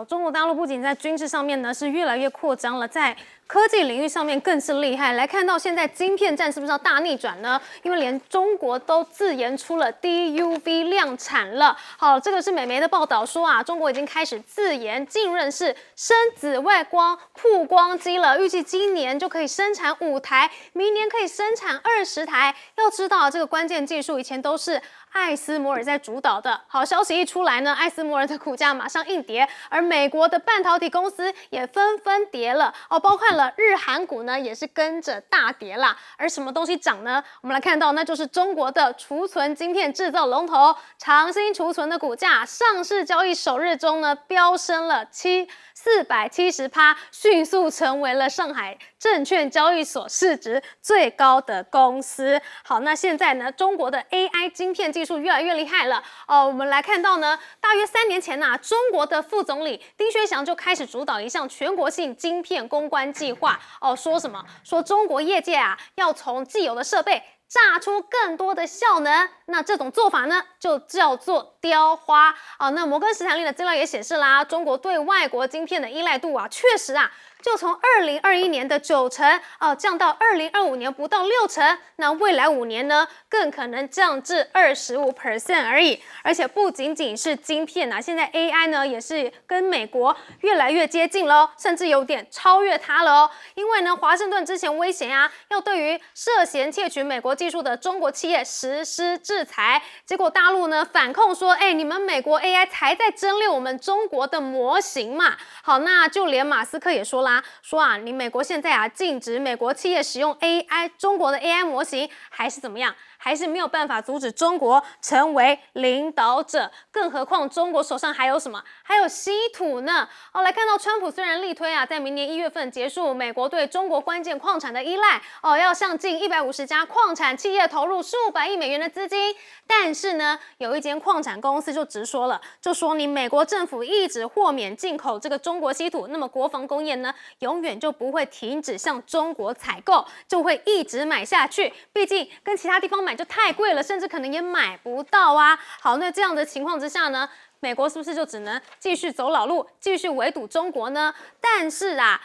中国大陆不仅在军事上面呢是越来越扩张了，在科技领域上面更是厉害。来看到现在晶片战是不是要大逆转呢？因为连中国都自研出了 DUV 量产了。好，这个是美媒的报道说啊，中国已经开始自研浸润式深紫外光曝光机了，预计今年就可以生产5台，明年可以生产20台。要知道这个关键技术以前都是艾斯摩尔在主导的。好消息一出来呢，艾斯摩尔的股价马上硬跌，而美国的半导体公司也纷纷跌了哦，包括了日韩股呢也是跟着大跌啦。而什么东西涨呢？我们来看到，那就是中国的储存晶片制造龙头长兴储存的股价，上市交易首日中呢飙升了470%，迅速成为了上海证券交易所市值最高的公司。好，那现在呢，中国的 AI 晶片技术越来越厉害了哦。我们来看到呢，大约3年前呐，中国的副总理丁薛祥就开始主导一项全国性晶片攻关计划哦，说什么？说中国业界啊，要从既有的设备榨出更多的效能，那这种做法呢，就叫做雕花啊。那摩根士丹利的资料也显示啦，中国对外国晶片的依赖度啊，确实啊，就从2021年的9%降到2025年不到6%，那未来5年呢，更可能降至25% 而已。而且不仅仅是晶片啊，现在 AI 呢也是跟美国越来越接近了，甚至有点超越它了哦。因为呢，华盛顿之前威胁啊，要对于涉嫌窃取美国技术的中国企业实施制裁，结果大陆呢反控说，你们美国 AI 才在争猎我们中国的模型嘛。好，那就连马斯克也说啦，说啊，你美国现在啊禁止美国企业使用 AI， 中国的 AI 模型还是怎么样？还是没有办法阻止中国成为领导者，更何况中国手上还有什么？还有稀土呢。哦，来看到川普虽然力推啊，在明年1月份结束美国对中国关键矿产的依赖，哦，要向近150家矿产企业投入数百亿美元的资金，但是呢，有一间矿产公司就直说了，就说你美国政府一直豁免进口这个中国稀土，那么国防工业呢，永远就不会停止向中国采购，就会一直买下去。毕竟跟其他地方买就太贵了，甚至可能也买不到啊。好，那这样的情况之下呢，美国是不是就只能继续走老路，继续围堵中国呢？但是啊，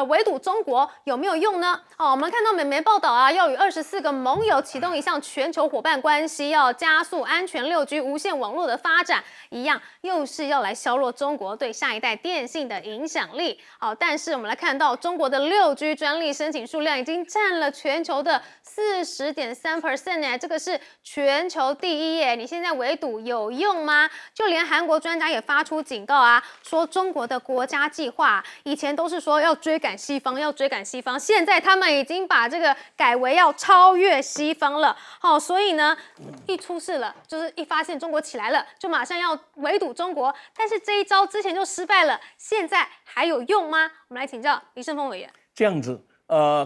围堵中国有没有用呢？哦，我们看到美媒报道啊，要与24个盟友启动一项全球伙伴关系，要加速安全6G 无线网络的发展，一样又是要来削弱中国对下一代电信的影响力。好，但是我们来看到中国的6G 专利申请数量已经占了全球的40.3%哎，这个是全球第一耶！你现在围堵有用吗？就连韩国专家也发出警告啊，说中国的国家计划以前都是说要追赶西方，要追赶西方，现在他们已经把这个改为要超越西方了。好，所以呢，一出事了，就是一发现中国起来了，就马上要围堵中国。但是这一招之前就失败了，现在还有用吗？我们来请教李胜峰委员。这样子，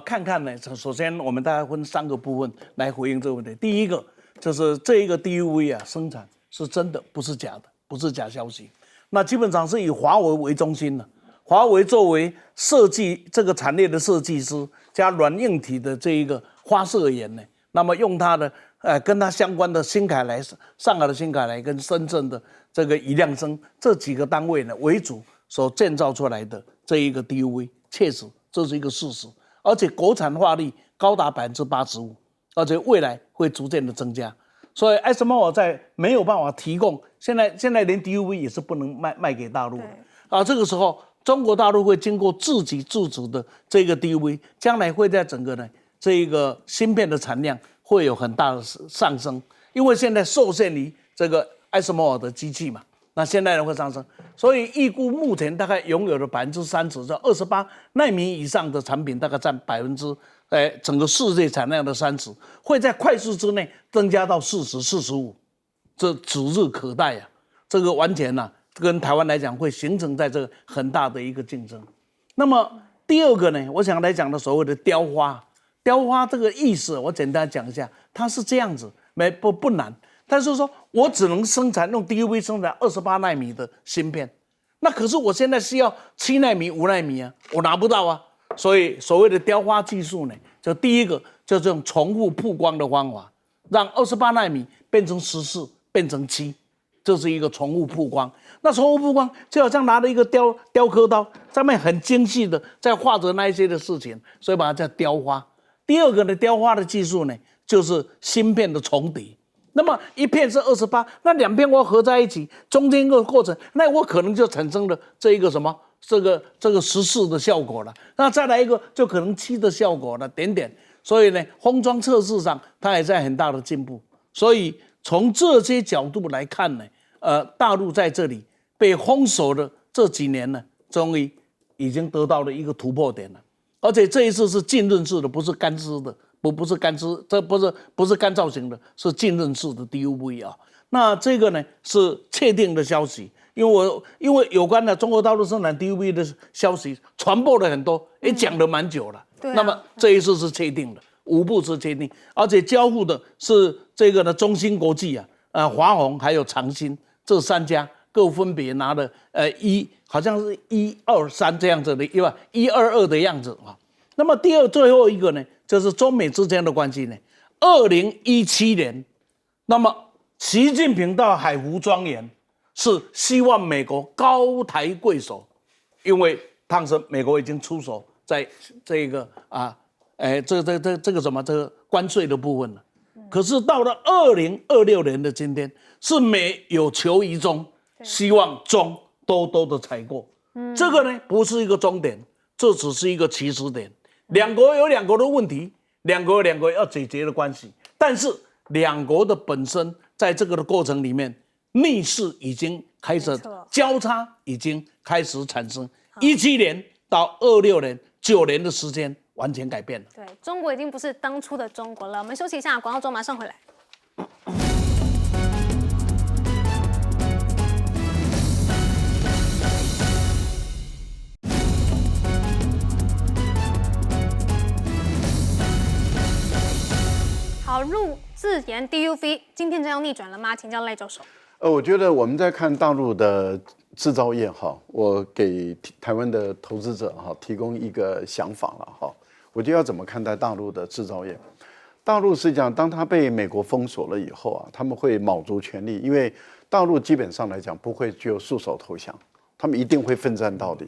看看呢，首先我们大概分3个部分来回应这个问题。第一个就是这一个 DUV 啊，生产是真的，不是假的，不是假消息。那基本上是以华为为中心的，华为作为设计这个产业的设计师加软硬体的这一个发射员呢，那么用它的跟它相关的新凯来、上海的新凯来跟深圳的这个以量生这几个单位呢为主所建造出来的这一个 DUV， 确实这是一个事实，而且国产化率高达85%，而且未来会逐渐的增加。所以 SMO 在没有办法提供，现在连 DUV 也是不能卖给大陆啊。这个时候，中国大陆会经过自给自足的这个 DUV， 将来会在整个呢这一个芯片的产量会有很大的上升，因为现在受限于这个 SMO 的机器嘛，那现在呢会上升，所以预估目前大概拥有的30%，在28奈米以上的产品大概占整个世界产量的30%，会在快速之内增加到40、45，这指日可待啊！这个完全跟台湾来讲会形成在这个很大的一个竞争。那么第二个呢，我想来讲的所谓的雕花这个意思，我简单讲一下，它是这样子，不难，但是说我只能用 DUV 生产28奈米的芯片，那可是我现在需要7奈米、5奈米啊，我拿不到啊。所以所谓的雕花技术呢，就第一个就是用重复曝光的方法，让28奈米变成14，变成7，这是一个宠物曝光。那宠物曝光就好像拿了一个雕刻刀，上面很精细的在画着那一些的事情，所以把它叫雕花。第二个呢，雕花的技术呢，就是芯片的重叠。那么一片是28，那2片我合在一起，中间一个过程，那我可能就产生了这一个什么，这个14的效果了。那再来一个就可能7的效果了，点点。所以呢，封装测试上它也在很大的进步。所以从这些角度来看呢，大陆在这里被封锁的这几年呢，终于已经得到了一个突破点了。而且这一次是浸润式的，不是干湿的。不是干湿，这不是干燥型的，是浸润式的 DUV 啊。那这个呢是确定的消息，因为有关的中国大陆生产 DUV 的消息传播了很多，也讲了蛮久了。那么这一次是确定的，5部是确定，而且交付的是这个呢中芯国际华虹还有长芯这3家各分别拿了好像是123这样子的，122的样子啊。那么最后一个呢？就是中美之间的关系呢。2017年，那么习近平到海湖庄园是希望美国高抬贵手，因为当时美国已经出手在这个这个关税的部分了。可是到了2026年的今天，是美有求于中，希望中多多的采购。这个呢不是一个终点，这只是一个起始点。2国有2国的问题，2国有2国要解决的关系，但是2国的本身在这个的过程里面，逆势已经开始交叉，已经开始产生。17年到26年9年的时间完全改变了。对，中国已经不是当初的中国了。我们休息一下，广告中马上回来。好，入自研 DUV 晶片真要逆转了吗？请教赖教授。我觉得我们在看大陆的制造业哈，我给台湾的投资者哈提供一个想法了哈。我觉得要怎么看待大陆的制造业？大陆是讲，当它被美国封锁了以后啊，他们会卯足全力，因为大陆基本上来讲不会就束手投降，他们一定会奋战到底。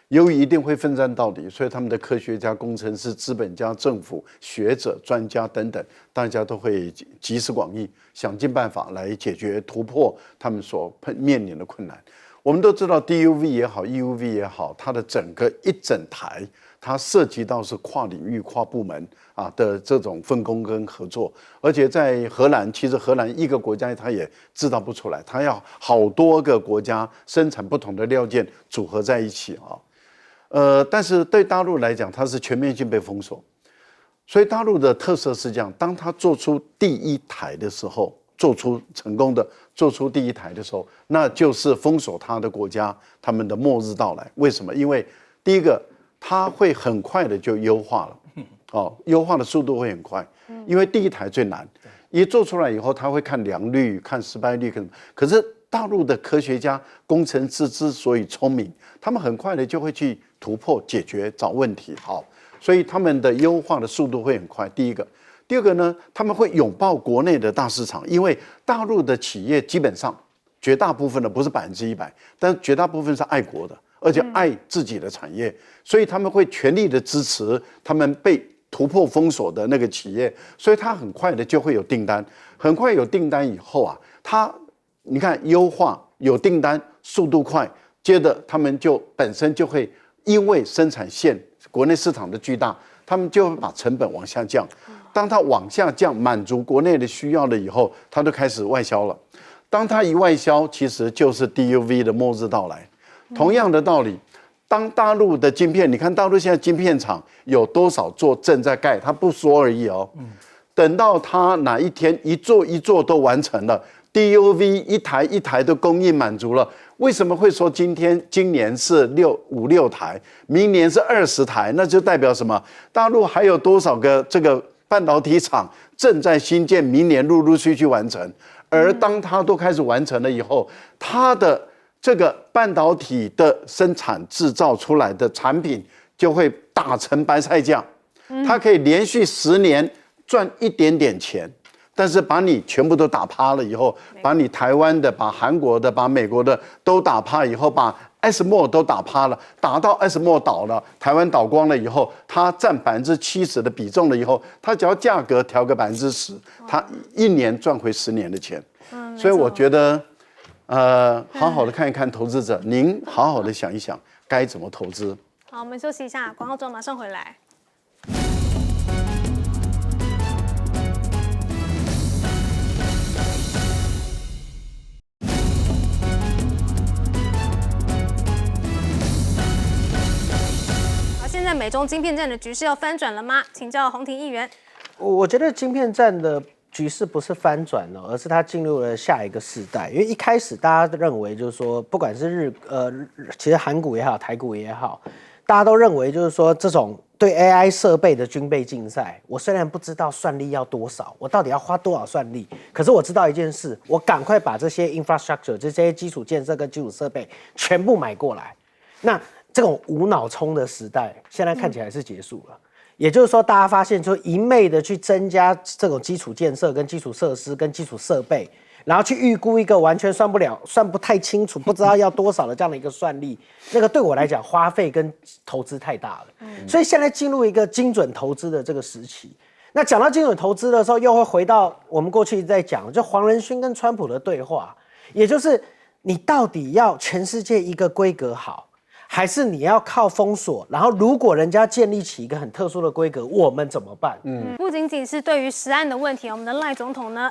由于一定会奋战到底，所以他们的科学家、工程师、资本家、政府、学者、专家等等，大家都会集思广益，想尽办法来解决、突破他们所面临的困难。我们都知道 DUV 也好 EUV 也好，它的整个一整台，它涉及到是跨领域、跨部门的这种分工跟合作，而且在荷兰，其实荷兰一个国家它也制造不出来，它要好多个国家生产不同的料件组合在一起啊。但是对大陆来讲，它是全面性被封锁，所以大陆的特色是这样：当它做出第一台的时候，做出成功的做出第一台的时候，那就是封锁它的国家他们的末日到来。为什么？因为第一个，它会很快的就优化了，优化的速度会很快，因为第一台最难，一做出来以后，他会看良率、看失败率，可是大陆的科学家、工程师之所以聪明，他们很快的就会去突破、解决、找问题，好，所以他们的优化的速度会很快。第一个，第二个呢，他们会拥抱国内的大市场，因为大陆的企业基本上绝大部分的不是100%，但绝大部分是爱国的，而且爱自己的产业，所以他们会全力的支持他们被突破封锁的那个企业，所以他很快的就会有订单，很快有订单以后啊，你看优化有订单，速度快，接着他们就本身就会因为生产线国内市场的巨大，他们就会把成本往下降。当它往下降，满足国内的需要了以后，它就开始外销了。当它一外销，其实就是 DUV 的末日到来。同样的道理，当大陆的晶片，你看大陆现在晶片厂有多少座正在盖，它不说而已哦。等到它哪一天一座都完成了。DUV 一台一台的供应满足了，为什么会说今年是5、6台，明年是20台？那就代表什么？大陆还有多少个这个半导体厂正在新建，明年陆续完成。而当它都开始完成了以后，它的这个半导体的生产制造出来的产品就会打成白菜价，它可以连续10年赚一点点钱。但是把你全部都打趴了以后，把你台湾的、把韩国的、把美国的都打趴以后，把 ASML 都打趴了，打到 ASML 倒了，台湾倒光了以后，它占70%的比重了以后，它只要价格调个10%，它1年赚回10年的钱。所以我觉得，好好的看一看投资者，您好好的想一想该怎么投资。好，我们休息一下，广告之后马上回来。现在美中晶片战的局势要翻转了吗？请教洪庭议员。我觉得晶片战的局势不是翻转了，而是它进入了下一个世代。因为一开始大家认为就是说，不管是其实韩股也好，台股也好，大家都认为就是说这种对 AI 设备的军备竞赛，我虽然不知道算力要多少，我到底要花多少算力，可是我知道一件事，我赶快把这些 infrastructure 这些基础建设跟基础设备全部买过来。那这种无脑冲的时代，现在看起来是结束了。也就是说，大家发现，就一昧的去增加这种基础建设、跟基础设施、跟基础设备，然后去预估一个完全算不太清楚、不知道要多少的这样的一个算力，那个对我来讲，花费跟投资太大了。所以现在进入一个精准投资的这个时期。那讲到精准投资的时候，又会回到我们过去在讲，就黄仁勋跟川普的对话，也就是你到底要全世界一个规格好，还是你要靠封锁？然后如果人家建立起一个很特殊的规格，我们怎么办？不仅仅是对于食安的问题，我们的赖总统呢，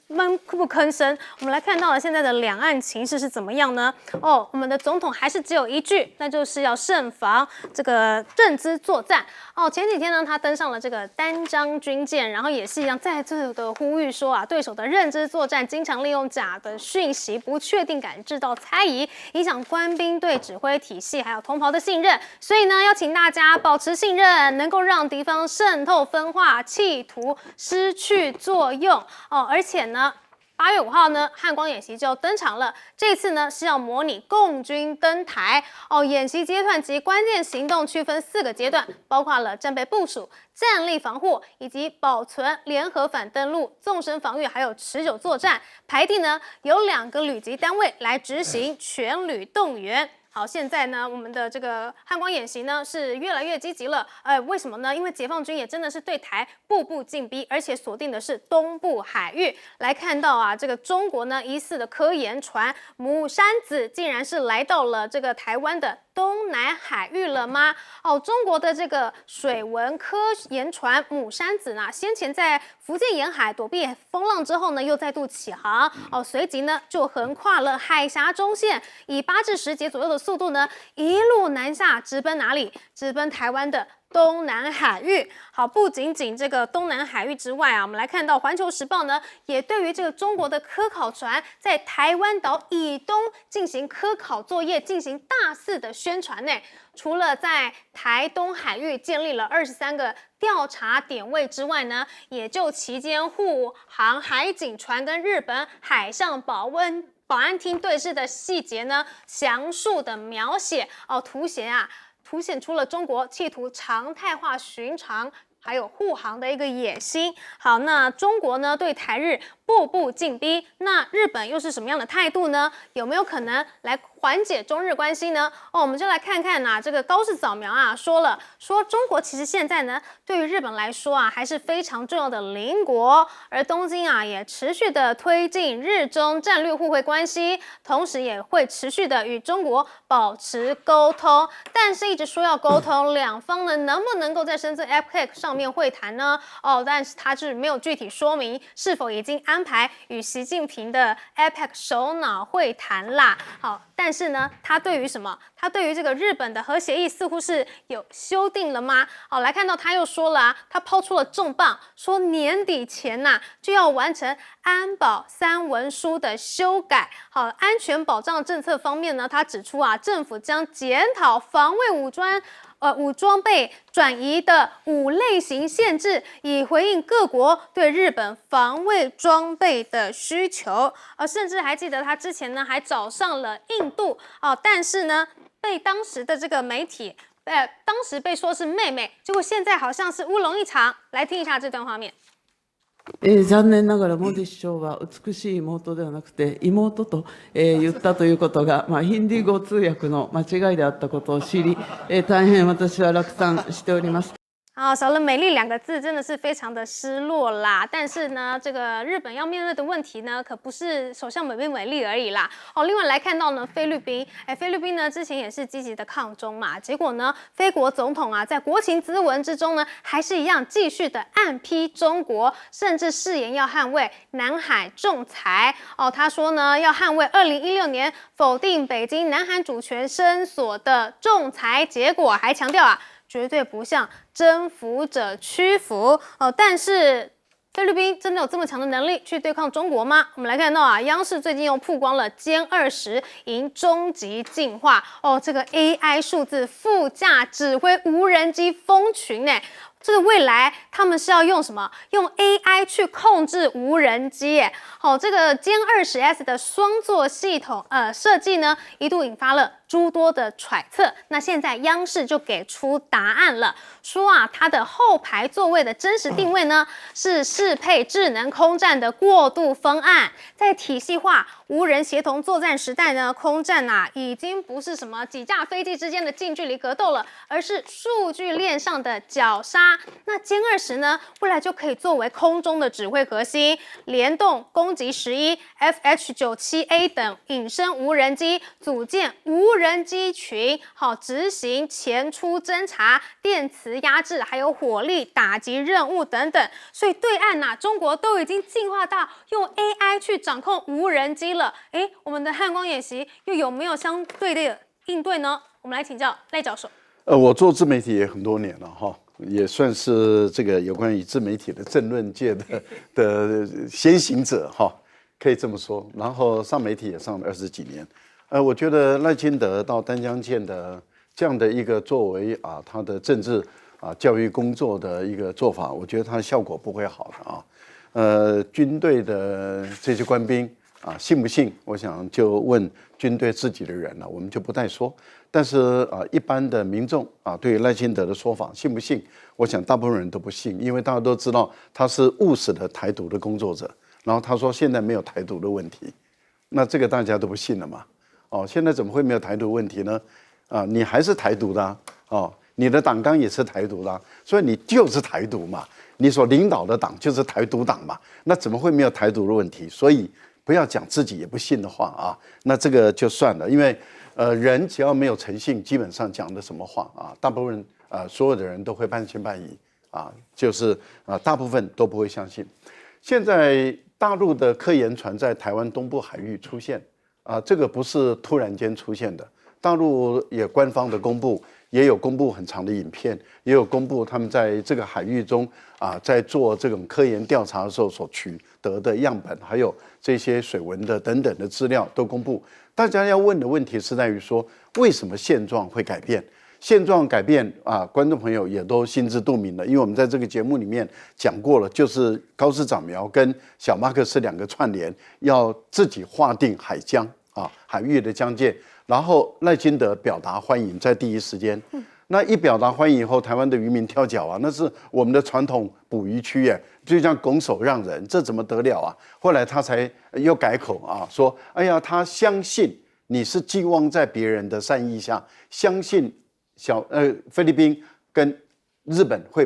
闷不吭声。我们来看到了现在的两岸情势是怎么样呢？我们的总统还是只有一句，那就是要慎防这个认知作战。前几天呢，他登上了这个单张军舰，然后也是一样再次的呼吁说啊，对手的认知作战经常利用假的讯息、不确定感制造猜疑，影响官兵对指挥体系还有同袍的信任。所以呢，要请大家保持信任，能够让敌方渗透分化，企图失去作用。而且呢，8月5号呢，汉光演习就登场了。这次呢是要模拟共军登台。演习阶段及关键行动区分4个阶段，包括了战备部署、战力防护以及保存、联合反登陆、纵深防御，还有持久作战。排地呢有2个旅级单位来执行全旅动员。好，现在呢，我们的这个汉光演习呢是越来越积极了。为什么呢？因为解放军也真的是对台步步进逼，而且锁定的是东部海域。来看到啊，这个中国呢疑似的科研船母山子竟然是来到了这个台湾的东南海域了吗？中国的这个水文科研船母山子呢，先前在福建沿海躲避风浪之后呢，又再度起航。随即呢就横跨了海峡中线，以8至10节左右的速度呢，一路南下，直奔哪里？直奔台湾的东南海域。好，不仅仅这个东南海域之外啊，我们来看到《环球时报》呢，也对于这个中国的科考船在台湾岛以东进行科考作业，进行大肆的宣传呢。除了在台东海域建立了23个调查点位之外呢，也就期间护航海警船跟日本海上保安厅对峙的细节呢，详述的描写凸显出了中国企图常态化巡航还有护航的一个野心。好，那中国呢对台日步步进逼，那日本又是什么样的态度呢？有没有可能来缓解中日关系呢？我们就来看看这个高市早苗啊说中国其实现在呢对于日本来说啊还是非常重要的邻国，而东京啊也持续的推进日中战略互惠关系，同时也会持续的与中国保持沟通，但是一直说要沟通，两方呢能不能够在深圳 APEC 上面会谈呢？但是他是没有具体说明是否已经安排与习近平的 APEC 首脑会谈啦。好，但是呢，他对于什么？他对于这个日本的核协议似乎是有修订了吗？好，来看到他又说了他抛出了重磅，说年底前就要完成安保3文书的修改。好，安全保障政策方面呢，他指出政府将检讨防卫武装备转移的5类型限制，以回应各国对日本防卫装备的需求。甚至还记得他之前呢还找上了印度但是呢被当时的这个媒体当时被说是妹妹，结果现在好像是乌龙一场。来听一下这段画面。残念ながらモディ首相は美しい妹ではなくて妹と、言ったということが、ヒンディー語通訳の間違いであったことを知り、大変私は落胆しております。少了美丽两个字，真的是非常的失落啦。但是呢，这个日本要面对的问题呢，可不是首相美不美丽而已啦。另外来看到呢，菲律宾呢之前也是积极的抗中嘛，结果呢，菲国总统啊，在国情咨文之中呢，还是一样继续的暗批中国，甚至誓言要捍卫南海仲裁。他说呢，要捍卫2016年否定北京南海主权声索的仲裁结果，还强调啊，绝对不向征服者屈服但是菲律宾真的有这么强的能力去对抗中国吗？我们来看到啊，央视最近又曝光了歼20迎终极进化这个 AI 数字副驾指挥无人机蜂群呢。这个未来他们是要用什么？用 AI 去控制无人机耶。这个歼20S 的双座系统设计呢，一度引发了诸多的揣测。那现在央视就给出答案了，说啊，它的后排座位的真实定位呢，是适配智能空战的过渡方案。在体系化无人协同作战时代呢，空战啊已经不是什么几架飞机之间的近距离格斗了，而是数据链上的绞杀。那歼20呢，未来就可以作为空中的指挥核心，联动攻击11、FH-97A 等隐身无人机，组建无人机群，执行前出侦察、电磁压制，还有火力打击任务等等。所以对岸中国都已经进化到用 AI 去掌控无人机了。我们的汉光演习又有没有相对的应对呢？我们来请教赖教授。我做自媒体也很多年了哈。也算是这个有关于自媒体的政论界的先行者哈，可以这么说。然后上媒体也上了20几年，我觉得赖清德到丹江舰的这样的一个作为他的政治教育工作的一个做法，我觉得他的效果不会好的军队的这些官兵信不信？我想就问军队自己的人了，我们就不再说。但是一般的民众对于赖清德的说法信不信？我想大部分人都不信，因为大家都知道他是务实的台独的工作者。然后他说现在没有台独的问题，那这个大家都不信了嘛？现在怎么会没有台独问题呢？你还是台独的你的党纲也是台独的，所以你就是台独嘛，你所领导的党就是台独党嘛，那怎么会没有台独的问题？所以不要讲自己也不信的话那这个就算了，因为人只要没有诚信，基本上讲的什么话大部分所有的人都会半信半疑就是大部分都不会相信。现在大陆的科研船在台湾东部海域出现这个不是突然间出现的，大陆也官方的公布，也有公布很长的影片，也有公布他们在这个海域中在做这种科研调查的时候所取得的样本，还有这些水文的等等的资料都公布。大家要问的问题是在于说，为什么现状会改变？现状改变观众朋友也都心知肚明了，因为我们在这个节目里面讲过了，就是高市早苗跟小马克思两个串联，要自己划定海疆海域的疆界，然后赖清德表达欢迎，在第一时间。那一表达欢迎以后，台湾的渔民跳脚那是我们的传统捕鱼区耶，就像拱手让人，这怎么得了后来他才又改口说，哎呀，他相信你是寄望在别人的善意下，相信菲律宾跟日本会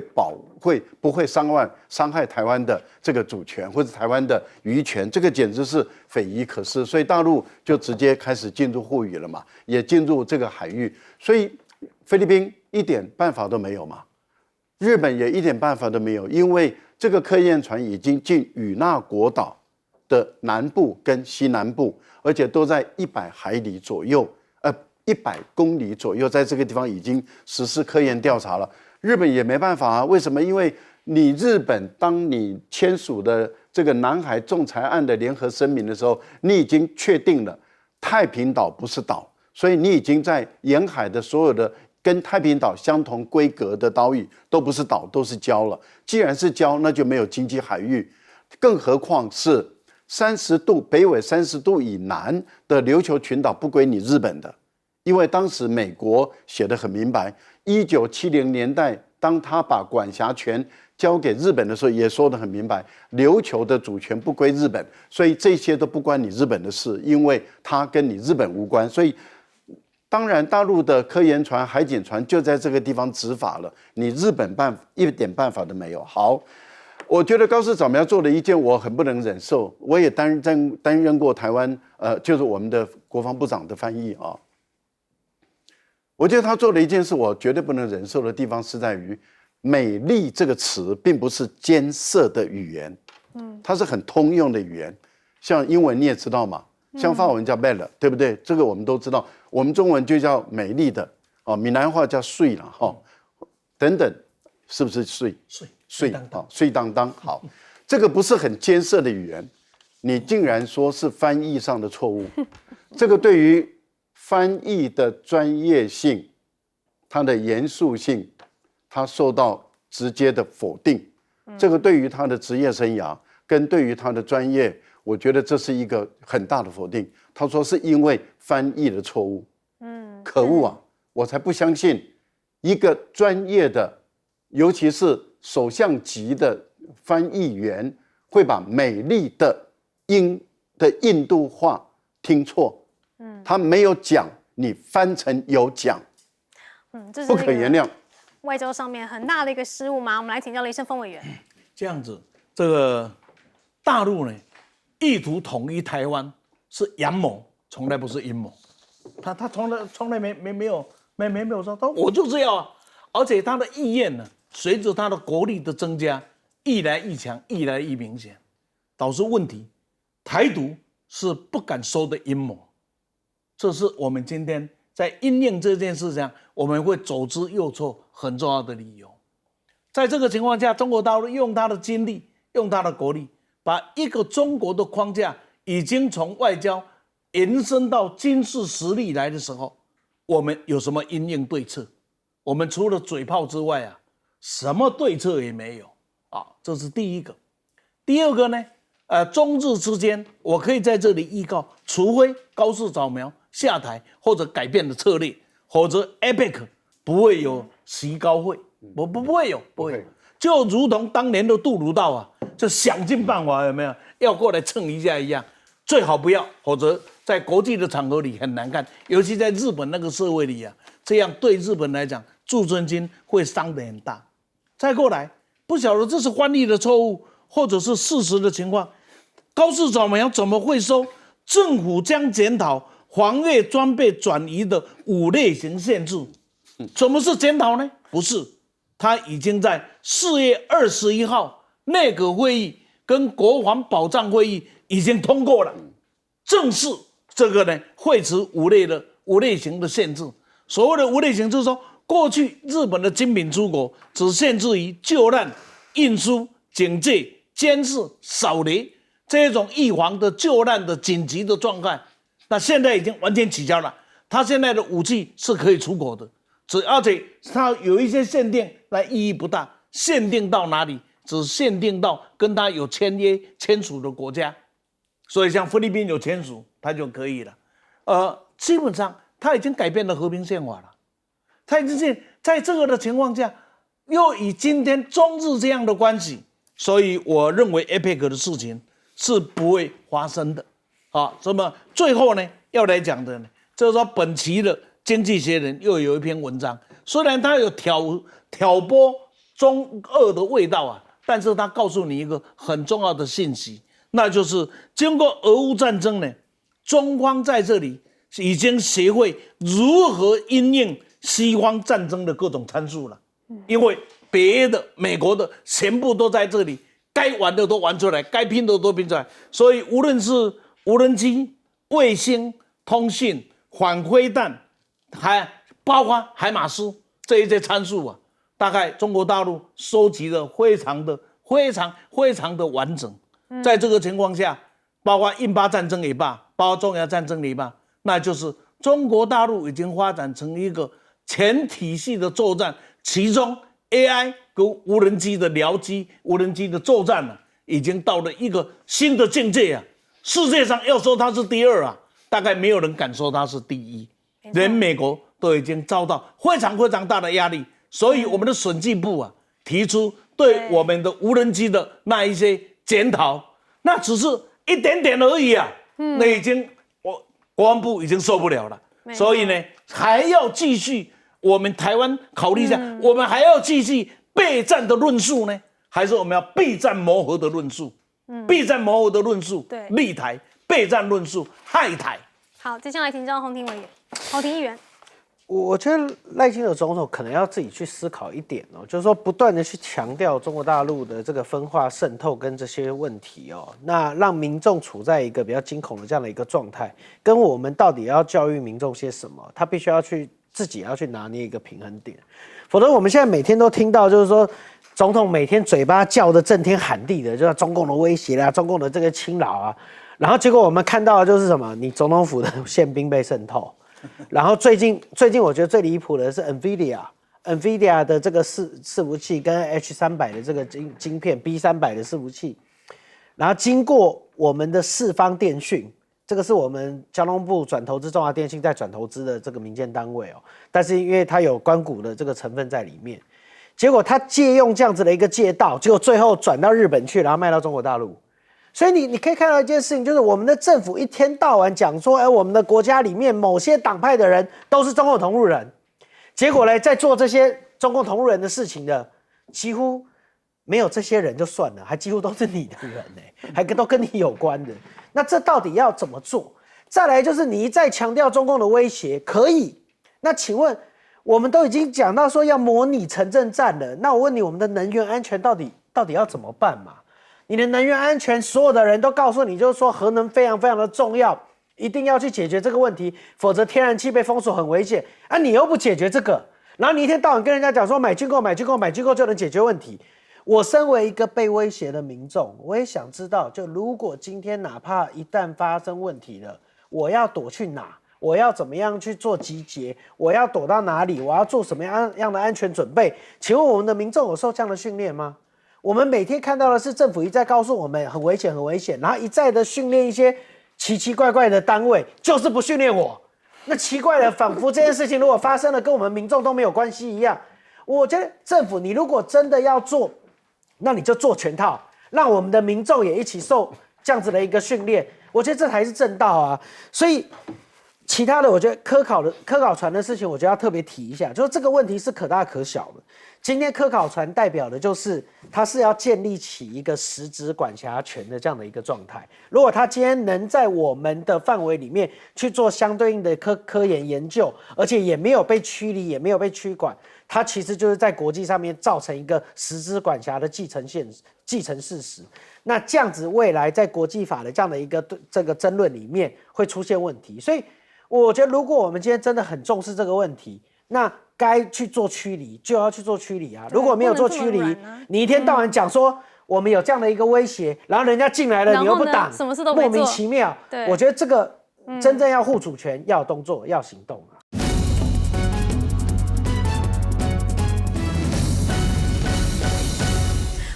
不会伤害台湾的这个主权或者台湾的渔权，这个简直是匪夷所思。所以大陆就直接开始进入护渔了嘛，也进入这个海域，所以菲律宾一点办法都没有嘛，日本也一点办法都没有，因为这个科研船已经进与那国岛的南部跟西南部，而且都在100海里左右，100公里左右，在这个地方已经实施科研调查了。日本也没办法为什么？因为你日本当你签署的这个南海仲裁案的联合声明的时候，你已经确定了太平岛不是岛，所以你已经在沿海的所有的跟太平岛相同规格的岛屿都不是岛，都是礁了。既然是礁，那就没有经济海域，更何况是30度北纬30度以南的琉球群岛不归你日本的，因为当时美国写得很明白，1970年代当他把管辖权交给日本的时候也说得很明白，琉球的主权不归日本，所以这些都不关你日本的事，因为它跟你日本无关。所以当然大陆的科研船、海警船就在这个地方执法了，你日本一点办法都没有。好，我觉得高市早苗做了一件我很不能忍受，我也担任过台湾就是我们的国防部长的翻译啊。我觉得他做了一件事，我绝对不能忍受的地方是在于，美丽这个词并不是艰涩的语言，它是很通用的语言。像英文你也知道嘛，像法文叫 belle， 对不对？这个我们都知道。我们中文就叫美丽的，哦，闽南话叫睡了哈，等等，是不是睡？睡啊，睡当当。好，这个不是很艰涩的语言，你竟然说是翻译上的错误，这个对于翻译的专业性、它的严肃性，它受到直接的否定。这个对于他的职业生涯跟对于他的专业，我觉得这是一个很大的否定。他说是因为翻译的错误，可恶啊！我才不相信一个专业的，尤其是首相级的翻译员会把美丽的印度话听错。他没有讲，你翻成有讲，这是不可原谅。外交上面很大的一个失误吗？我们来请教雷声峰委员。这样子，这个大陆呢，意图统一台湾是阳谋，从来不是阴谋。他从来没有说，他我就是要啊，而且他的意愿呢，随着他的国力的增加，愈来愈强，愈来愈明显，导致问题，台独是不敢收的阴谋。这是我们今天在因应这件事上，我们会走之又错很重要的理由。在这个情况下，中国大陆用它的精力，用它的国力，把一个中国的框架已经从外交延伸到军事实力来的时候，我们有什么因应对策？我们除了嘴炮之外啊，什么对策也没有啊，这是第一个。第二个呢，中日之间，我可以在这里预告，除非高市早苗下台或者改变的策略，否则 APEC 不会有习高会，不会有，不会有。就如同当年的杜鲁道啊，就想尽办法有没有要过来蹭一下一样，最好不要，否则在国际的场合里很难看，尤其在日本那个社会里啊，这样对日本来讲，自尊心会伤得很大。再过来，不晓得这是翻译的错误，或者是事实的情况，高市早苗怎么会说政府将检讨防卫装备转移的5类型限制？怎么是检讨呢？不是，他已经在4月21号内阁会议跟国防保障会议已经通过了，正式这个呢废除5类型的限制。所谓的5类型，就是说过去日本的精品出口只限制于救难、运输、警戒、监视、扫雷这种预防的救难的紧急的状态，那现在已经完全取消了。他现在的武器是可以出口的，而且它有一些限定，那意义不大。限定到哪里？只限定到跟他有签约签署的国家。所以像菲律宾有签署，他就可以了。基本上他已经改变了和平宪法了。他已经在这个的情况下，又以今天中日这样的关系，所以我认为 APEC 的事情是不会发生的。那么最后呢，要来讲的呢，就是说本期的《经济学人》又有一篇文章，虽然它有挑拨中俄的味道啊，但是它告诉你一个很重要的信息，那就是经过俄乌战争呢，中方在这里已经学会如何因应西方战争的各种参数了。因为北约的、美国的全部都在这里，该玩的都玩出来，该拼的都拼出来，所以无论是无人机、卫星、通讯、反飞弹，还包括海马斯这一些参数啊，大概中国大陆收集的非常的完整。在这个情况下，包括印巴战争也罢，包括中亚战争也罢，那就是中国大陆已经发展成一个全体系的作战，其中 AI 跟无人机的僚机、无人机的作战啊，已经到了一个新的境界啊！世界上要说它是第2啊，大概没有人敢说它是第1，连美国都已经遭到非常大的压力。所以我们的审计部啊，提出对我们的无人机的那一些检讨，那只是一点点而已啊。那已经国防部已经受不了了，所以呢还要继续。我们台湾考虑一下，我们还要继续备战的论述呢，还是我们要备战磨合的论述？备战磨合的论述，对，立台；备战论述，害台。好，接下来请教洪庭议员。我觉得赖清德总统可能要自己去思考一点哦，就是说不断的去强调中国大陆的这个分化渗透跟这些问题哦，那让民众处在一个比较惊恐的这样的一个状态，跟我们到底要教育民众些什么，他必须要去自己要去拿捏一个平衡点，否则我们现在每天都听到就是说总统每天嘴巴叫的震天喊地的，就是中共的威胁啦，中共的这个侵扰啊，然后结果我们看到的就是什么，你总统府的宪兵被渗透。然后最近我觉得最离谱的是 NVIDIA 的这个伺服器跟 H300的这个晶片 B300 的伺服器，然后经过我们的四方电讯，这个是我们交通部转投资中华电信在转投资的这个民间单位哦，但是因为它有官股的这个成分在里面，结果它借用这样子的一个借道，结果最后转到日本去，然后卖到中国大陆。所以你可以看到一件事情，就是我们的政府一天到晚讲说，我们的国家里面某些党派的人都是中共同路人，结果呢，在做这些中共同路人的事情的，几乎没有这些人就算了，还几乎都是你的人呢，还都跟你有关的。那这到底要怎么做？再来就是你一再强调中共的威胁，可以，那请问我们都已经讲到说要模拟城镇战了，那我问你，我们的能源安全到底要怎么办嘛？你的能源安全，所有的人都告诉你，就是说核能非常非常的重要，一定要去解决这个问题，否则天然气被封锁很危险啊！你又不解决这个，然后你一天到晚跟人家讲说买军购就能解决问题。我身为一个被威胁的民众，我也想知道，就如果今天哪怕一旦发生问题了，我要躲去哪？我要怎么样去做集结？我要躲到哪里？我要做什么样的安全准备？请问我们的民众有受这样的训练吗？我们每天看到的是政府一再告诉我们很危险很危险，然后一再的训练一些奇奇怪怪的单位，就是不训练我。那奇怪的，仿佛这件事情如果发生了，跟我们民众都没有关系一样。我觉得政府你如果真的要做，那你就做全套，让我们的民众也一起受这样子的一个训练，我觉得这才是正道啊。所以其他的，我觉得科考船的事情，我觉得要特别提一下，就是这个问题是可大可小的。今天科考船代表的就是它是要建立起一个实质管辖权的这样的一个状态。如果它今天能在我们的范围里面去做相对应的科研研究，而且也没有被驱离，也没有被驱管，它其实就是在国际上面造成一个实质管辖的继承事实。那这样子未来在国际法的这样的一个这个争论里面会出现问题。所以我觉得如果我们今天真的很重视这个问题，那该去做驱离就要去做驱离啊！如果没有做驱离，你一天到晚讲说我们有这样的一个威胁，然后人家进来了你又不挡，什么事都没做，莫名其妙。我觉得这个真正要护主权，要有动作，要行动啊！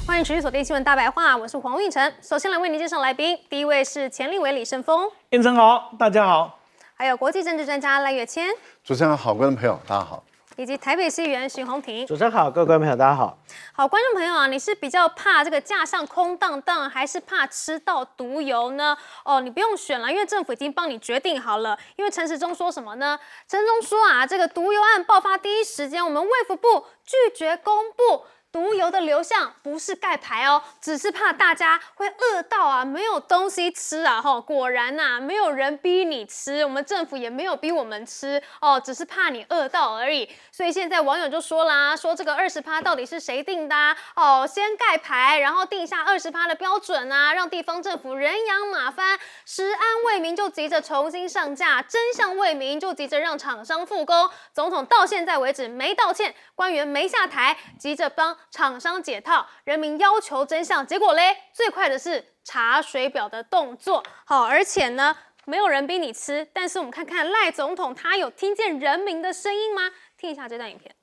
欢迎持续锁定新闻大白话，我是黄玉成。首先来为您介绍来宾，第一位是前立委李胜峰，燕成好，大家好。还有国际政治专家赖岳谦，主持人好，观众朋友大家好。以及台北市议员徐宏庭。主持人好，各位观众朋友大家好。好，观众朋友啊，你是比较怕这个架上空荡荡，还是怕吃到毒油呢？哦，你不用选了，因为政府已经帮你决定好了。因为陈时中说什么呢？陈时中说啊，这个毒油案爆发第一时间，我们卫福部拒绝公布毒油的流向，不是盖牌哦，只是怕大家会饿到啊，没有东西吃啊。果然呐，没有人逼你吃，我们政府也没有逼我们吃哦，只是怕你饿到而已。所以现在网友就说啦，说这个20%到底是谁定的啊？哦，先盖牌，然后定下20%的标准啊，让地方政府人仰马翻，食安为民就急着重新上架，真相为民就急着让厂商复工。总统到现在为止没道歉，官员没下台，急着帮厂商解套，人民要求真相，结果嘞，最快的是查水表的动作。好，而且呢，没有人逼你吃，但是我们看看赖总统他有听见人民的声音吗？听一下这段影片。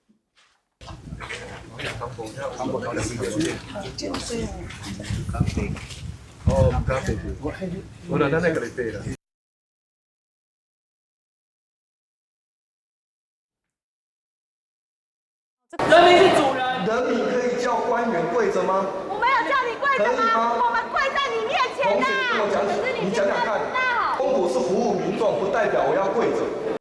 人民是主人，人民可以叫官。官员跪着吗？我没有叫你跪着吗？我们跪在你面前呐。可是你讲讲看，公仆是服务民众，不代表我要跪着。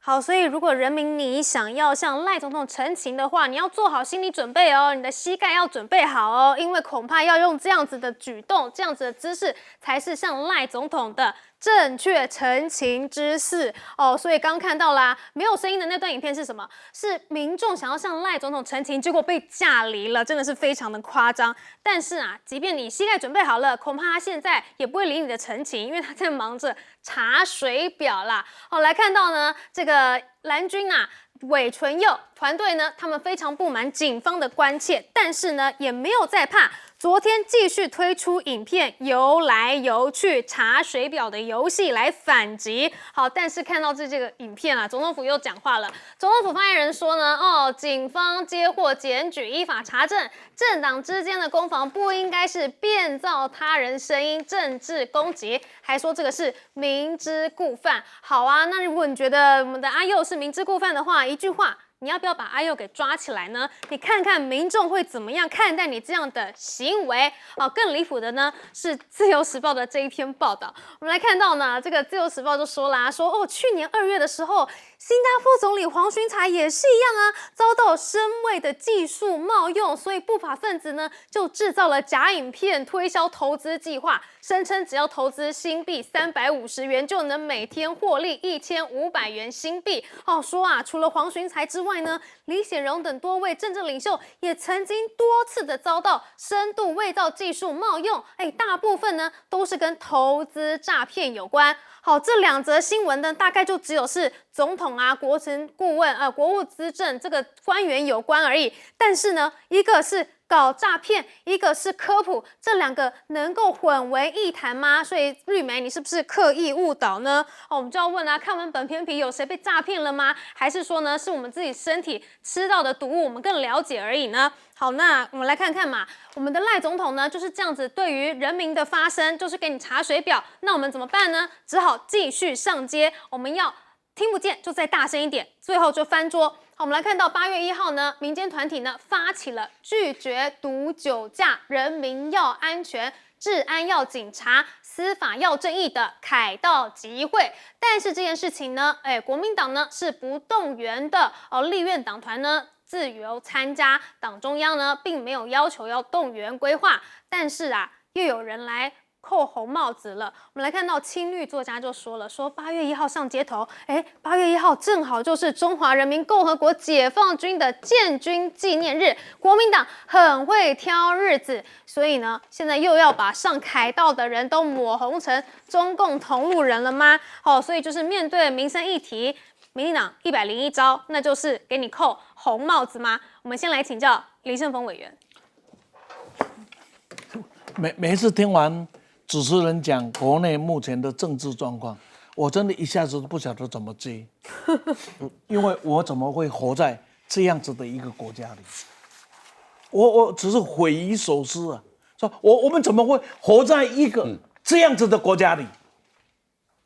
好，所以如果人民你想要向赖总统陈情的话，你要做好心理准备哦，你的膝盖要准备好哦，因为恐怕要用这样子的举动、这样子的姿势，才是向赖总统的正确陈情之事哦。所以刚看到啦，没有声音的那段影片是什么？是民众想要向赖总统陈情，结果被架离了，真的是非常的夸张。但是啊，即便你膝盖准备好了，恐怕他现在也不会理你的陈情，因为他在忙着查水表啦。好，来看到呢，这个蓝军啊。韦纯佑团队呢，他们非常不满警方的关切，但是呢，也没有在怕。昨天继续推出影片游来游去查水表的游戏来反击。好，但是看到这个影片啊，总统府又讲话了。总统府发言人说呢，警方接获检举，依法查证，政党之间的攻防不应该是变造他人声音、政治攻击，还说这个是明知故犯。好啊，那如果你觉得我们的阿佑是明知故犯的话，一句话。你要不要把阿佑给抓起来呢？你看看民众会怎么样看待你这样的行为？更离谱的呢是《自由时报》的这一篇报道。我们来看到呢，这个《自由时报》就说啦，去年2月的时候，新加坡总理黄循财也是一样啊，遭到深位的技术冒用，所以不法分子呢就制造了假影片，推销投资计划，声称只要投资新币350元就能每天获利1500元新币。说啊，除了黄循财之外呢，李显荣等多位政治领袖也曾经多次的遭到深度伪造技术冒用，大部分呢都是跟投资诈骗有关。好，这2则新闻呢，大概就只有是总统啊、国情顾问、国务资政这个官员有关而已。但是呢，一个是搞诈骗，一个是科普，这2个能够混为一谈吗？所以绿媒，你是不是刻意误导呢？我们就要问啊，看完本片皮，有谁被诈骗了吗？还是说呢，是我们自己身体吃到的毒物，我们更了解而已呢？好，那我们来看看嘛，我们的赖总统呢就是这样子，对于人民的发声就是给你查水表，那我们怎么办呢？只好继续上街，我们要听不见就再大声一点，最后就翻桌。好，我们来看到8月1号呢，民间团体呢发起了拒绝毒酒驾、人民要安全、治安要警察、司法要正义的凯道集会。但是这件事情呢，国民党呢是不动员的，立院党团呢自由参加，党中央呢并没有要求要动员规划，但是啊，又有人来扣红帽子了。我们来看到青绿作家就说了，说8月1号上街头，8月1号正好就是中华人民共和国解放军的建军纪念日，国民党很会挑日子，所以呢，现在又要把上凯道的人都抹红成中共同路人了吗？所以就是面对民生议题，民进党101招，那就是给你扣红帽子吗？我们先来请教林胜峰委员。每一次听完主持人讲国内目前的政治状况，我真的一下子都不晓得怎么接，因为我怎么会活在这样子的一个国家里？我只是匪夷所思啊！说我们怎么会活在一个这样子的国家里？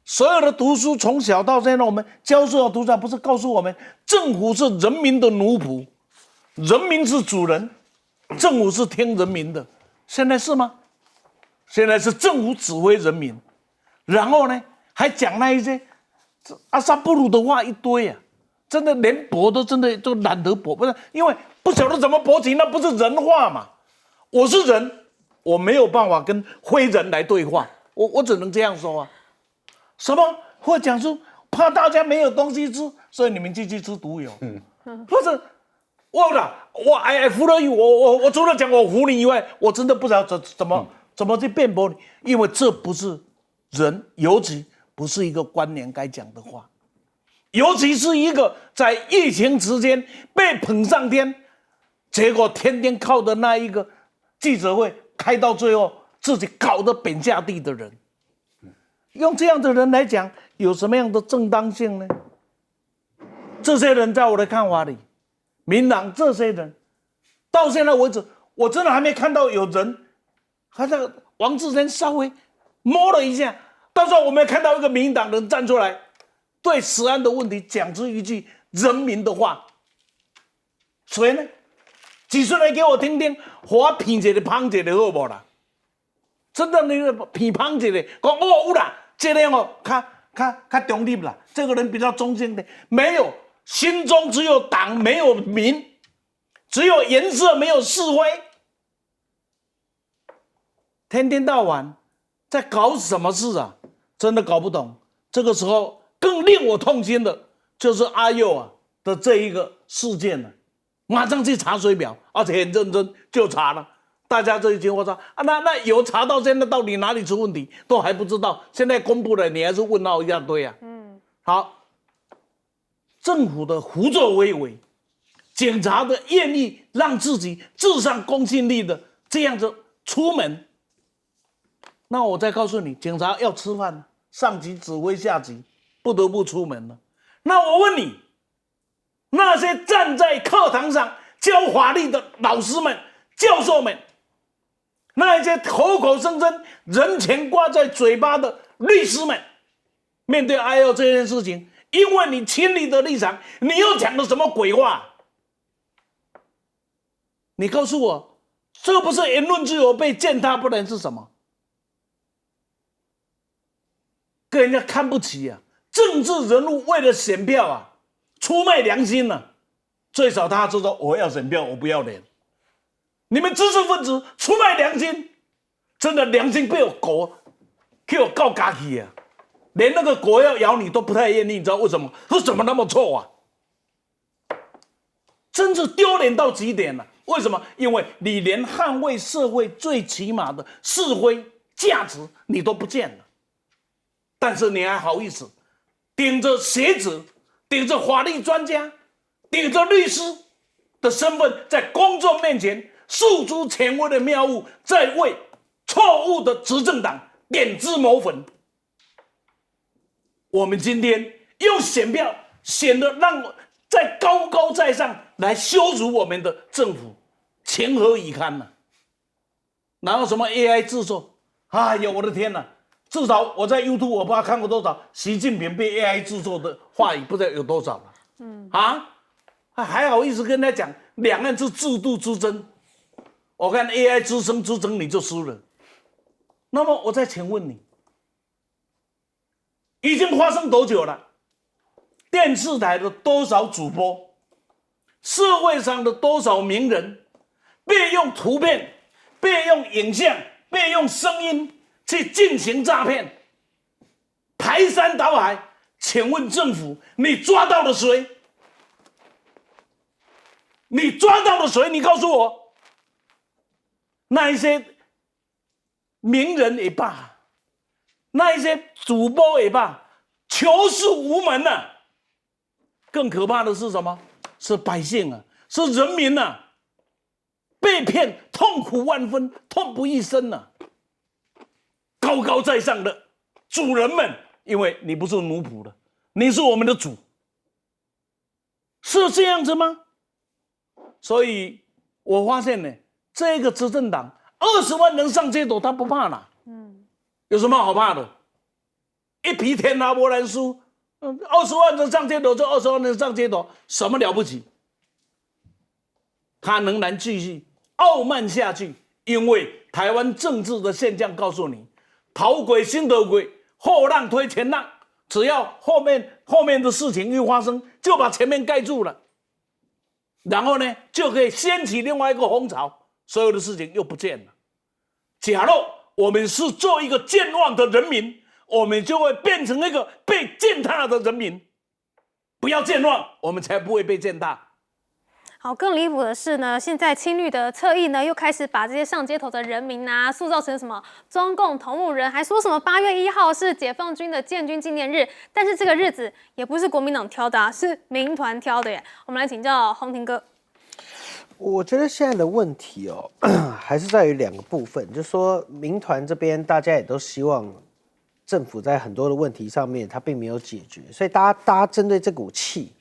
所有的读书从小到现在，我们教授的读者不是告诉我们，政府是人民的奴仆，人民是主人，政府是听人民的。现在是吗？现在是政府指挥人民，然后呢，还讲那一些阿萨布鲁的话一堆啊，真的连驳都真的都懒得驳，不是因为不晓得怎么驳起，那不是人话嘛？我是人，我没有办法跟非人来对话，我只能这样说啊。什么会讲出怕大家没有东西吃，所以你们继续吃毒油？不是。我I follow you， 我除了讲我服你以外，我真的不知道怎么去辩驳你，因为这不是人，尤其不是一个官员该讲的话，尤其是一个在疫情期间被捧上天，结果天天靠的那一个记者会开到最后自己搞得贬下地的人，用这样的人来讲，有什么样的正当性呢？这些人在我的看法里，民党这些人到现在为止，我真的还没看到有人，他那个王志坚稍微摸了一下，到时候我没看到一个民进党人站出来，对食安的问题讲出一句人民的话。谁呢？举出来给我听听，我评一个捧一个好不啦？真的那个评捧一个，讲哦有啦，这个哦较中立啦，这个人比较中性的，没有，心中只有党没有民，只有颜色没有是非，天天到晚在搞什么事啊？真的搞不懂。这个时候更令我痛心的就是阿佑啊的这一个事件了，马上去查水表，而且很认真就查了。大家这一句话说啊，那有查到现在到底哪里出问题都还不知道，现在公布了你还是问号一大堆啊。好，政府的胡作非为，警察的愿意让自己至上公信力的这样子出门，那我再告诉你，警察要吃饭，上级指挥下级，不得不出门了。那我问你，那些站在课堂上教法律的老师们、教授们，那一些口口声声人权挂在嘴巴的律师们，面对阿佑这件事情，因为你亲你的立场，你又讲了什么鬼话？你告诉我，这不是言论自由被践踏，不然是什么？跟人家看不起啊！政治人物为了选票啊，出卖良心啊！最少他就说我要选票，我不要脸。你们知识分子出卖良心，真的良心被我狗给我告嘎起啊！连那个狗要咬你都不太愿意，你知道为什么？说怎么那么臭啊？真是丢脸到极点了。为什么？因为你连捍卫社会最起码的是非价值你都不见了，但是你还好意思顶着学者、顶着法律专家、顶着律师的身份，在公众面前诉诸权威的谬误，在为错误的执政党点脂抹粉。我们今天用选票显得让在高高在上来羞辱我们的政府，情何以堪呢？然后什么 AI 制作，哎呀，我的天哪！至少我在 YouTube 我不知道看过多少习近平被 AI 制作的话语，不知道有多少了。还好意思跟他讲两岸是制度之争，我看 AI 之声之争你就输了。那么我再请问你，已经发生多久了？电视台的多少主播，社会上的多少名人，被用图片、被用影像、被用声音去进行诈骗，排山倒海。请问政府，你抓到了谁？你抓到了谁？你告诉我，那一些名人也罢，那一些主播也罢，求是无门啊！更可怕的是什么？是百姓啊，是人民啊，被骗痛苦万分，痛不欲生啊！高高在上的主人们，因为你不是奴仆的，你是我们的主，是这样子吗？所以我发现呢，这个执政党20万人上街头，他不怕啦。有什么好怕的？一匹天拿波兰输，20万人上街头就20万人上街头，什么了不起？他仍然继续傲慢下去，因为台湾政治的现象告诉你，头鬼心头鬼，后浪推前浪，只要后面的事情一发生，就把前面盖住了，然后呢，就可以掀起另外一个风潮，所有的事情又不见了。假若我们是做一个健忘的人民，我们就会变成一个被践踏的人民。不要健忘，我们才不会被践踏。好，更离谱的是呢，现在青绿的侧翼呢，又开始把这些上街头的人民啊，塑造成什么中共同路人，还说什么8月1号是解放军的建军纪念日，但是这个日子也不是国民党挑的，是民团挑的耶。我们来请教洪庭哥。我觉得现在的问题还是在于2个部分，就是说民团这边大家也都希望政府在很多的问题上面它并没有解决，所以大家针对这股气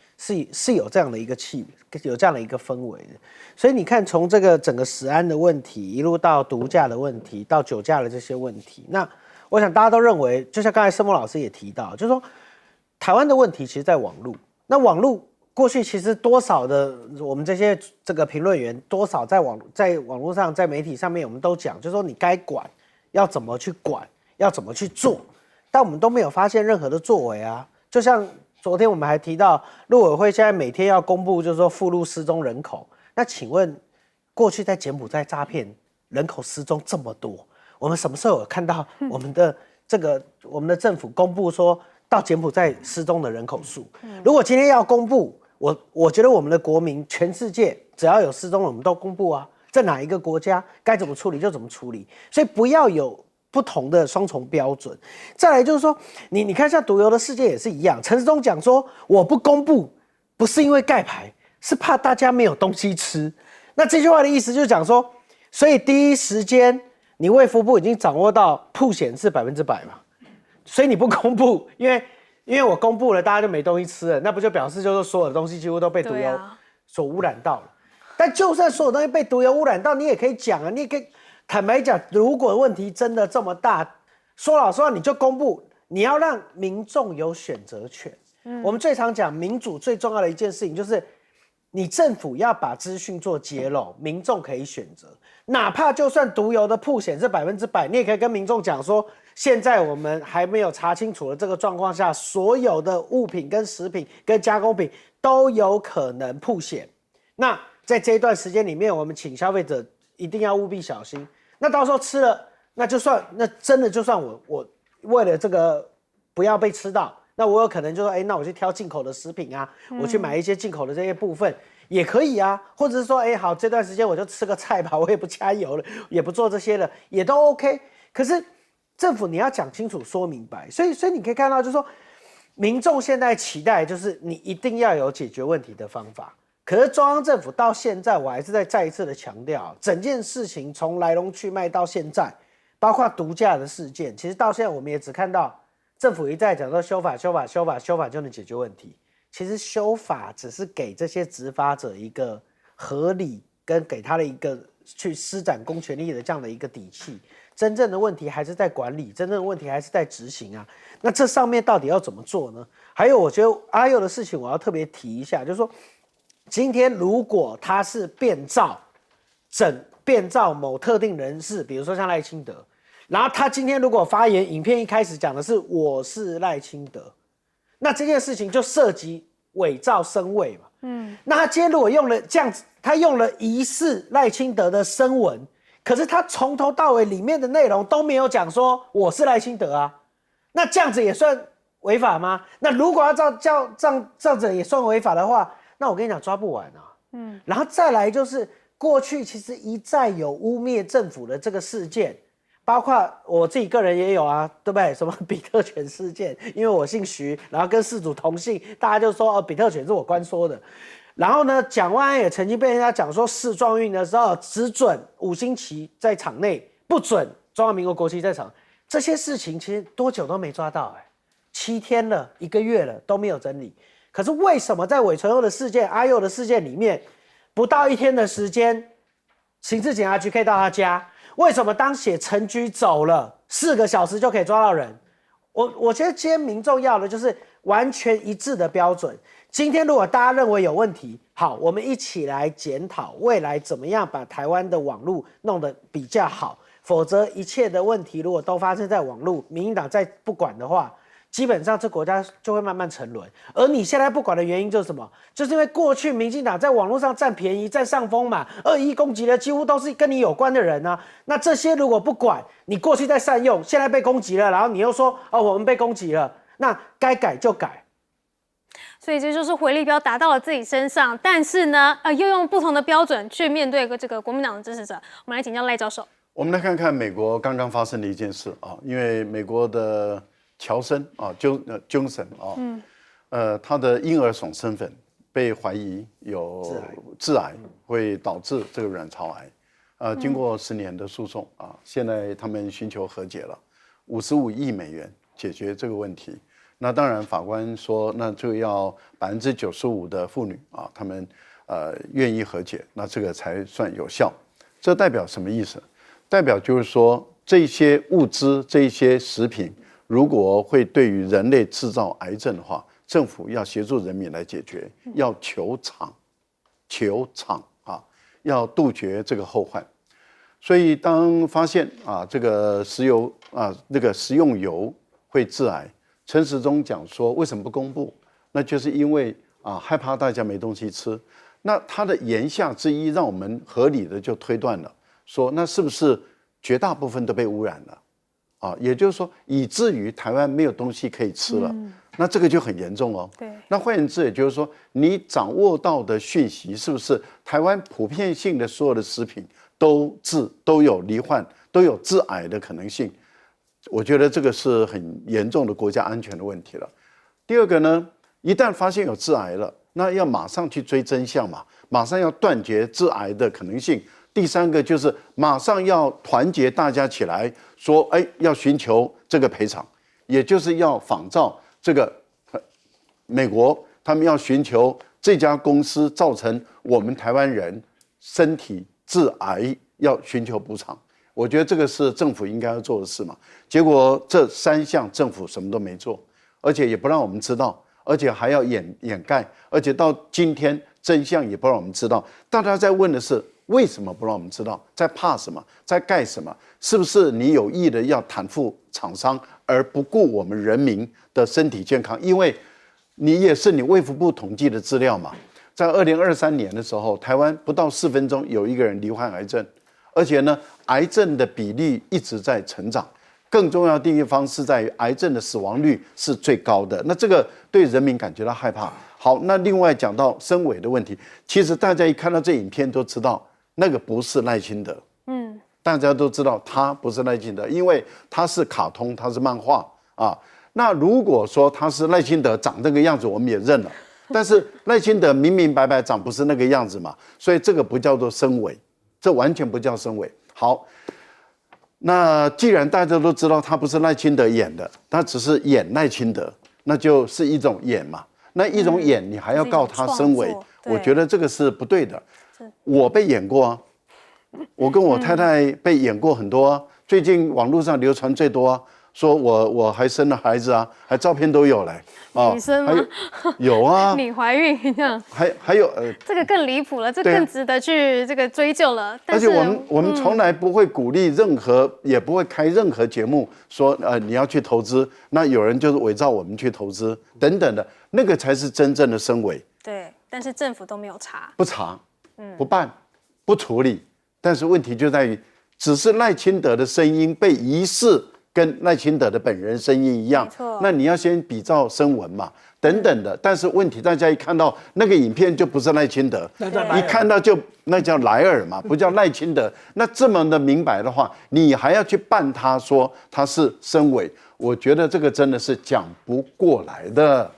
是有这样的一个气，有这样的一个氛围的。所以你看，从这个整个食安的问题，一路到毒驾的问题，到酒驾的这些问题，那我想大家都认为，就像刚才盛峰老师也提到，就是说台湾的问题其实在网络，那网络过去其实多少的我们这些这个评论员，多少在网络上在媒体上面，我们都讲，就是说你该管要怎么去管，要怎么去做，但我们都没有发现任何的作为啊。就像昨天我们还提到，陆委会现在每天要公布，就是说附录失踪人口。那请问，过去在柬埔寨诈骗人口失踪这么多，我们什么时候有看到我们的政府公布说到柬埔寨失踪的人口数？如果今天要公布，我觉得我们的国民，全世界只要有失踪了，我们都公布啊，在哪一个国家该怎么处理就怎么处理，所以不要有不同的双重标准。再来就是说，你看像毒油的事件也是一样，陈时中讲说我不公布，不是因为盖牌，是怕大家没有东西吃。那这句话的意思就是讲说，所以第一时间你卫福部已经掌握到曝险是100%嘛，所以你不公布，因为我公布了，大家就没东西吃了，那不就表示就是所有的东西几乎都被毒油所污染到了。但就算所有东西被毒油污染到，你也可以讲啊，你也可以坦白讲，如果问题真的这么大，说老实话，你就公布，你要让民众有选择权。我们最常讲民主最重要的一件事情就是，你政府要把资讯做揭露，民众可以选择，哪怕就算毒油的曝险是100%，你也可以跟民众讲说，现在我们还没有查清楚的这个状况下，所有的物品跟食品跟加工品都有可能曝险。那在这一段时间里面，我们请消费者一定要务必小心。那到时候吃了，那真的就算我为了这个不要被吃到，那我有可能就说，那我去挑进口的食品啊，我去买一些进口的这些部分也可以啊，或者是说，好，这段时间我就吃个菜吧，我也不加油了，也不做这些了，也都 OK。可是政府你要讲清楚、说明白，所以你可以看到，就是说，民众现在期待就是你一定要有解决问题的方法。可是中央政府到现在，我还是再一次的强调，整件事情从来龙去脉到现在，包括毒驾的事件，其实到现在我们也只看到政府一再讲说修法就能解决问题。其实修法只是给这些执法者一个合理跟给他的一个去施展公权力的这样的一个底气。真正的问题还是在管理，真正的问题还是在执行啊。那这上面到底要怎么做呢？还有，我觉得阿佑的事情我要特别提一下，就是说，今天如果他是变造某特定人士，比如说像赖清德，然后他今天如果发言，影片一开始讲的是我是赖清德，那这件事情就涉及伪造声位嘛。那他今天如果用了这样子，他用了疑似赖清德的声纹，可是他从头到尾里面的内容都没有讲说我是赖清德啊，那这样子也算违法吗？那如果要这样子也算违法的话，那我跟你讲抓不完啊。然后再来就是过去其实一再有污蔑政府的这个事件，包括我自己个人也有啊，对不对？什么比特犬事件，因为我姓徐，然后跟事主同姓，大家就说比特犬是我关说的。然后呢，蒋万安也曾经被人家讲说，试壮运的时候只准5星旗在场内，不准中华民国国旗在场。这些事情其实多久都没抓到，7天了，1个月了都没有整理。可是为什么在韦纯佑的事件、阿佑的事件里面，不到1天的时间，刑事警察局可以到他家？为什么当写陈局走了4个小时就可以抓到人？我觉得今天民众要的就是完全一致的标准。今天如果大家认为有问题，好，我们一起来检讨未来怎么样把台湾的网络弄得比较好。否则一切的问题如果都发生在网络，民进党再不管的话，基本上这国家就会慢慢沉沦。而你现在不管的原因就是什么？就是因为过去民进党在网络上占便宜、占上风嘛，211攻击的几乎都是跟你有关的人啊。那这些如果不管，你过去在善用，现在被攻击了，然后你又说我们被攻击了，那该改就改。所以这就是回力镖打到了自己身上，但是呢，又用不同的标准去面对这个国民党的支持者。我们来请教赖教授。我们来看看美国刚刚发生的一件事啊，因为美国的乔森啊，Johnson 啊，他的婴儿爽身粉被怀疑有致癌，会导致这个卵巢癌。经过10年的诉讼啊，现在他们寻求和解了，55亿美元解决这个问题。那当然，法官说，那这个要95%的妇女啊，他们愿意和解，那这个才算有效。这代表什么意思？代表就是说，这些物资、这些食品，如果会对于人类制造癌症的话，政府要协助人民来解决，要求偿啊，要杜绝这个后患。所以当发现这个石油那个食用油会致癌，陈时中讲说为什么不公布？那就是因为害怕大家没东西吃。那他的言下之意，让我们合理的就推断了，说那是不是绝大部分都被污染了？也就是说，以至于台湾没有东西可以吃了，那这个就很严重哦。对。那换言之，也就是说，你掌握到的讯息是不是台湾普遍性的所有的食品都有罹患、都有致癌的可能性？我觉得这个是很严重的国家安全的问题了。第二个呢，一旦发现有致癌了，那要马上去追真相嘛，马上要断绝致癌的可能性。第三个就是马上要团结大家起来，说，要寻求这个赔偿，也就是要仿照这个美国，他们要寻求这家公司造成我们台湾人身体致癌，要寻求补偿。我觉得这个是政府应该要做的事嘛。结果这3项政府什么都没做，而且也不让我们知道，而且还要掩盖，而且到今天真相也不让我们知道。大家在问的是，为什么不让我们知道？在怕什么？在盖什么？是不是你有意的要袒护厂商，而不顾我们人民的身体健康？因为你也是你卫福部统计的资料嘛，在2023年的时候，台湾不到4分钟有一个人罹患癌症，而且呢，癌症的比例一直在成长。更重要的地方是在于癌症的死亡率是最高的，那这个对人民感觉到害怕。好，那另外讲到深伪的问题，其实大家一看到这影片都知道，那个不是赖清德，大家都知道他不是赖清德，因为他是卡通，他是漫画啊。那如果说他是赖清德长这个样子，我们也认了。但是赖清德明明白白长不是那个样子嘛，所以这个不叫做深伪，这完全不叫深伪。好，那既然大家都知道他不是赖清德演的，他只是演赖清德，那就是一种演嘛。那一种演，你还要告他深伪，我觉得这个是不对的。我被演过啊，我跟我太太被演过很多啊。最近网络上流传最多啊，说我还生了孩子啊，还照片都有嘞。女生吗？有啊，你怀孕这样？还有这个更离谱了，这更值得去这个追究了。而且我们从来不会鼓励任何，也不会开任何节目说你要去投资，那有人就是伪造我们去投资等等的，那个才是真正的深伪。对，但是政府都没有查，不查，不办，不处理。但是问题就在于，只是赖清德的声音被疑似跟赖清德的本人声音一样，那你要先比照声纹嘛，等等的。但是问题，大家一看到那个影片就不是赖清德，一看到就那叫莱尔嘛，不叫赖清德。那这么的明白的话，你还要去办他说他是深伪，我觉得这个真的是讲不过来的。